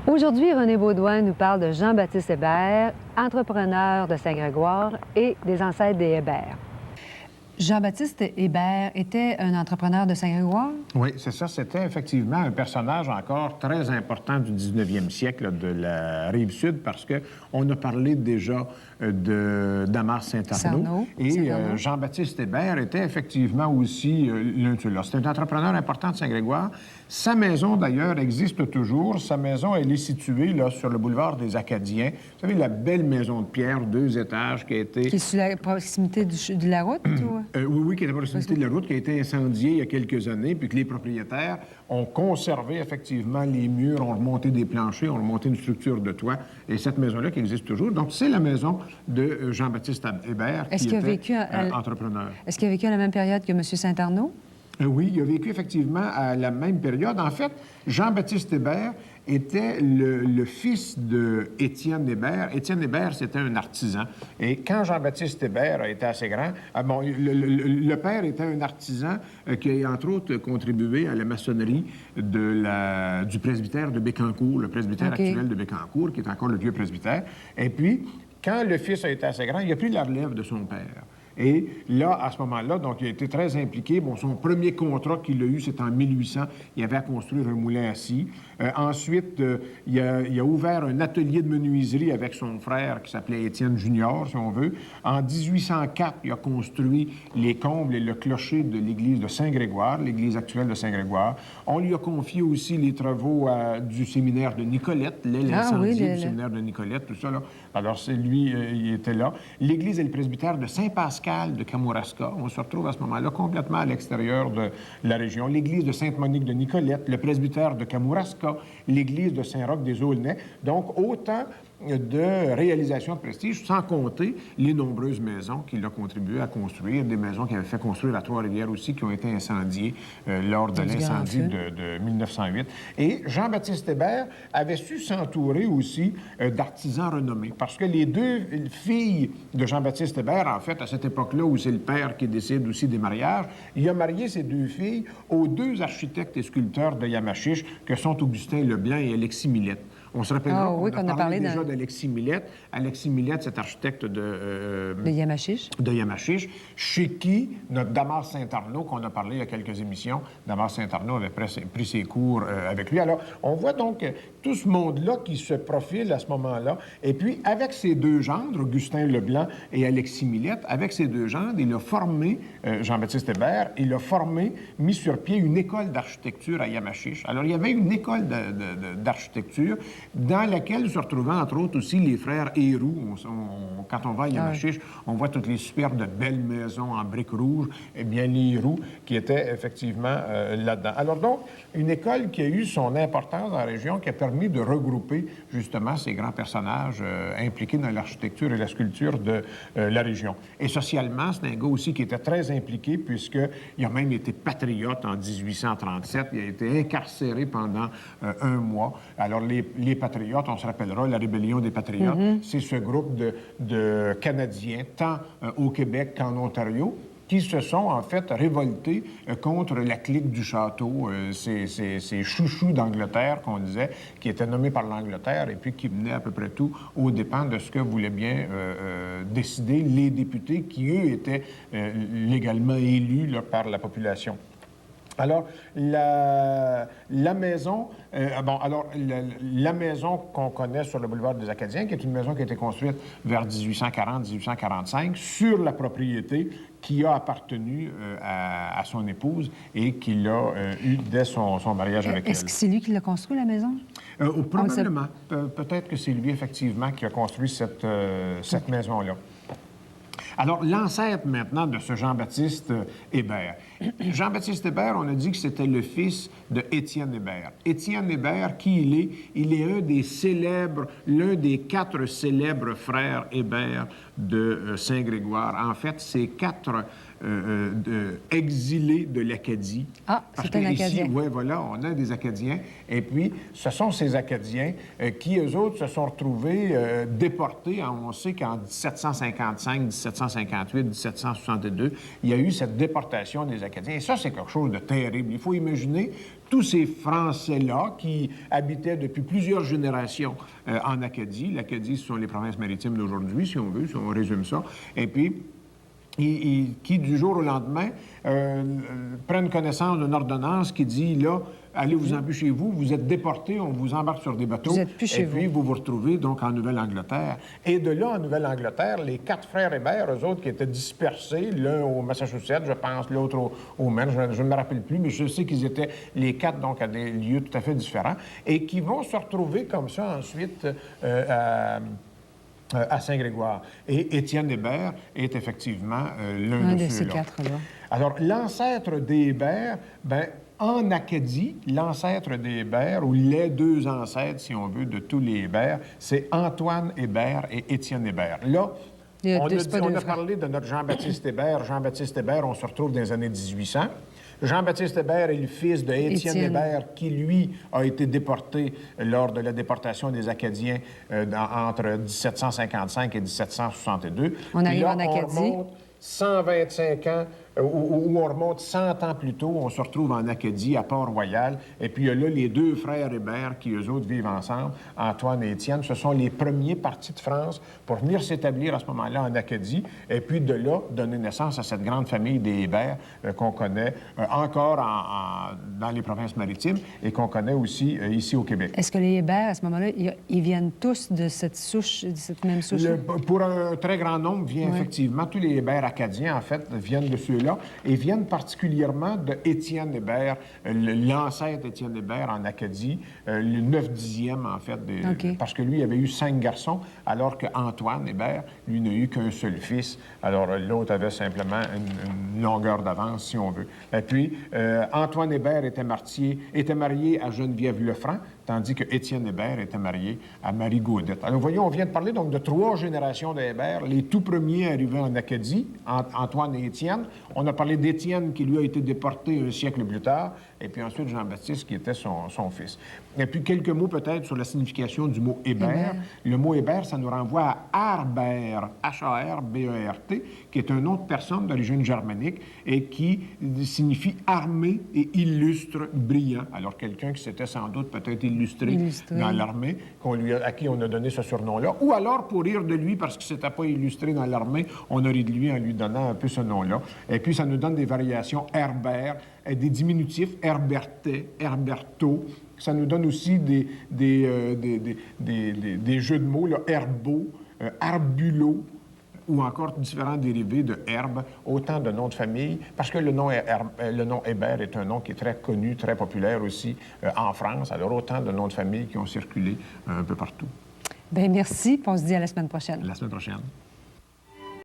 Aujourd'hui, René Baudouin nous parle de Jean-Baptiste Hébert, entrepreneur de Saint-Grégoire et des ancêtres des Hébert. Jean-Baptiste Hébert était un entrepreneur de Saint-Grégoire? Oui, c'est ça. C'était effectivement un personnage encore très important du 19e siècle de la Rive-Sud parce qu'on a parlé déjà de Damas Saint-Arnaud. Et Jean-Baptiste Hébert était effectivement aussi l'un de ceux-là. C'était un entrepreneur important de Saint-Grégoire. Sa maison, d'ailleurs, existe toujours. Sa maison, elle est située là, sur le boulevard des Acadiens. Vous savez, la belle maison de pierre, 2 étages, qui a été... Qui est sur la proximité de la route? Oui, qui est à la proximité de la route, qui a été incendiée il y a quelques années, puis que les propriétaires ont conservé effectivement les murs, ont remonté des planchers, ont remonté une structure de toit. Et cette maison-là qui existe toujours. Donc, c'est la maison de Jean-Baptiste Hébert, qui était entrepreneur. Est-ce qu'il a vécu à la même période que M. Saint-Arnaud? Oui, il a vécu effectivement à la même période. En fait, Jean-Baptiste Hébert était le fils d'Étienne Hébert. Étienne Hébert, c'était un artisan. Et quand Jean-Baptiste Hébert a été assez grand, le père était un artisan qui a, entre autres, contribué à la maçonnerie du presbytère de Bécancour, le presbytère actuel de Bécancour, qui est encore le vieux presbytère. Et puis, quand le fils a été assez grand, il a pris la relève de son père. Et là, à ce moment-là, donc, il a été très impliqué. Bon, son premier contrat qu'il a eu, c'est en 1800. Il avait à construire un moulin à scie. Ensuite, il a ouvert un atelier de menuiserie avec son frère qui s'appelait Étienne Junior, si on veut. En 1804, il a construit les combles et le clocher de l'église de Saint-Grégoire, l'église actuelle de Saint-Grégoire. On lui a confié aussi les travaux du séminaire de Nicolette, l'incendie du séminaire de Nicolette, tout ça, là. Alors, c'est lui, il était là. L'église et le presbytère de Saint-Pascal de Kamouraska. On se retrouve à ce moment-là complètement à l'extérieur de la région. L'église de Sainte-Monique de Nicolette, le presbytère de Kamouraska, l'église de Saint-Roch des Aulnais. Donc, autant de réalisations de prestige, sans compter les nombreuses maisons qu'il a contribué à construire, des maisons qu'il avait fait construire à Trois-Rivières aussi, qui ont été incendiées lors de l'incendie de 1908. Et Jean-Baptiste Hébert avait su s'entourer aussi d'artisans renommés, parce que les 2 filles de Jean-Baptiste Hébert, en fait, à cette époque-là où c'est le père qui décide aussi des mariages, il a marié ses 2 filles aux 2 architectes et sculpteurs de Yamachiche, que sont Augustin Leblanc et Alexis Millette. On se rappellera qu'on a parlé déjà d'Alexis Millette. Alexis Millette, cet architecte de Yamachiche. De Yamachiche, chez qui notre Damas Saint-Arnaud, qu'on a parlé il y a quelques émissions, Damas Saint-Arnaud avait pris ses cours avec lui. Alors, on voit donc tout ce monde-là qui se profile à ce moment-là. Et puis, avec ses 2 gendres, Augustin Leblanc et Alexis Millette, avec ces 2 gendres, il a formé, Jean-Baptiste Hébert, il a mis sur pied une école d'architecture à Yamachiche. Alors, il y avait une école d'architecture dans laquelle se retrouvaient, entre autres, aussi les frères Héroux. Quand on va à Yamachiche, on voit toutes les superbes belles maisons en briques rouges. Eh bien, les Héroux qui étaient effectivement là-dedans. Alors donc, une école qui a eu son importance dans la région, qui a permis de regrouper, justement, ces grands personnages impliqués dans l'architecture et la sculpture de la région. Et socialement, c'est un gars aussi qui était très impliqué, puisqu'il a même été patriote en 1837. Il a été incarcéré pendant 1 mois. Alors, les patriotes, on se rappellera, la rébellion des patriotes, c'est ce groupe de Canadiens, tant au Québec qu'en Ontario, qui se sont en fait révoltés contre la clique du château, ces chouchous d'Angleterre qu'on disait, qui étaient nommés par l'Angleterre et puis qui menaient à peu près tout aux dépens de ce que voulaient bien décider les députés qui, eux, étaient légalement élus là, par la population. Alors, la maison, la maison qu'on connaît sur le boulevard des Acadiens, qui est une maison qui a été construite vers 1840-1845 sur la propriété qui a appartenu à son épouse et qu'il a eue dès son mariage avec elle. Est-ce que c'est lui qui l'a construit, la maison? Probablement. Peut-être que c'est lui, effectivement, qui a construit cette maison-là. Alors, l'ancêtre maintenant de ce Jean-Baptiste Hébert. Jean-Baptiste Hébert, on a dit que c'était le fils de Étienne Hébert. Étienne Hébert, qui il est? Il est l'un des 4 célèbres frères Hébert de Saint-Grégoire. En fait, c'est 4 exilés de l'Acadie. Ah, c'est un Acadien. Oui, voilà, on a des Acadiens. Et puis, ce sont ces Acadiens qui, eux autres, se sont retrouvés déportés. On sait qu'en 1755, 1758, 1762, il y a eu cette déportation des Acadiens. Et ça, c'est quelque chose de terrible. Il faut imaginer tous ces Français-là qui habitaient depuis plusieurs générations en Acadie. L'Acadie, ce sont les provinces maritimes d'aujourd'hui, si on veut, si on résume ça. Et puis, qui, du jour au lendemain, prennent connaissance d'une ordonnance qui dit, là, allez-vous-en plus chez vous, vous êtes déportés, on vous embarque sur des bateaux. Vous êtes plus chez et puis, vous vous retrouvez donc en Nouvelle-Angleterre. Et de là, en Nouvelle-Angleterre, les 4 frères Hébert, eux autres qui étaient dispersés, l'un au Massachusetts, je pense, l'autre au Maine, je ne me rappelle plus, mais je sais qu'ils étaient les 4 donc à des lieux tout à fait différents, et qui vont se retrouver comme ça ensuite à Saint-Grégoire. Et Étienne Hébert est effectivement l'un de ces ceux-là. 4-là. Alors, l'ancêtre des Hébert, bien, en Acadie, l'ancêtre des Hébert, ou les 2 ancêtres, si on veut, de tous les Hébert, c'est Antoine Hébert et Étienne Hébert. Là, on a parlé de notre Jean-Baptiste Hébert. Jean-Baptiste Hébert, on se retrouve dans les années 1800. Jean-Baptiste Hébert est le fils de Étienne Hébert, qui, lui, a été déporté lors de la déportation des Acadiens entre 1755 et 1762. On arrive en Acadie. On remonte 125 ans, où on remonte 100 ans plus tôt, on se retrouve en Acadie, à Port-Royal. Et puis, il y a là les 2 frères Hébert qui, eux autres, vivent ensemble, Antoine et Étienne. Ce sont les premiers partis de France pour venir s'établir à ce moment-là en Acadie. Et puis, de là, donner naissance à cette grande famille des Hébert qu'on connaît encore dans les provinces maritimes et qu'on connaît aussi ici au Québec. Est-ce que les Hébert, à ce moment-là, ils viennent tous de cette souche, de cette même souche? Pour un très grand nombre, effectivement, tous les Hébert acadiens, en fait, viennent de ceux-là et viennent particulièrement de Étienne Hébert, l'ancêtre Étienne Hébert en Acadie, le 9/10e, en fait, parce que lui, il avait eu 5 garçons, alors qu'Antoine Hébert, lui, n'a eu qu'un seul fils. Alors, l'autre avait simplement une longueur d'avance, si on veut. Et puis, Antoine Hébert était marié à Geneviève Lefranc, tandis que Étienne Hébert était marié à Marie Gaudette. Alors, voyons, on vient de parler donc de 3 générations de Hébert. Les tout premiers arrivés en Acadie, Antoine et Étienne. On a parlé d'Étienne, qui lui a été déporté un siècle plus tard, et puis ensuite Jean-Baptiste, qui était son fils. Et puis, quelques mots peut-être sur la signification du mot Hébert. Le mot Hébert, ça nous renvoie à Harbert, H-A-R-B-E-R-T, qui est un nom de personne d'origine germanique et qui signifie armé et illustre, brillant. Alors, quelqu'un qui s'était sans doute peut-être illustré dans l'armée, à qui on a donné ce surnom-là. Ou alors, pour rire de lui, parce qu'il ne s'était pas illustré dans l'armée, on a ri de lui en lui donnant un peu ce nom-là. Et puis, ça nous donne des variations Herbert, des diminutifs Herbertet, Herberto. Ça nous donne aussi des jeux de mots, là, herbo, arbulo, ou encore différents dérivés de herbe, autant de noms de famille, parce que le nom Hébert est un nom qui est très connu, très populaire aussi en France. Alors, autant de noms de famille qui ont circulé un peu partout. Bien, merci, puis on se dit à la semaine prochaine. La semaine prochaine.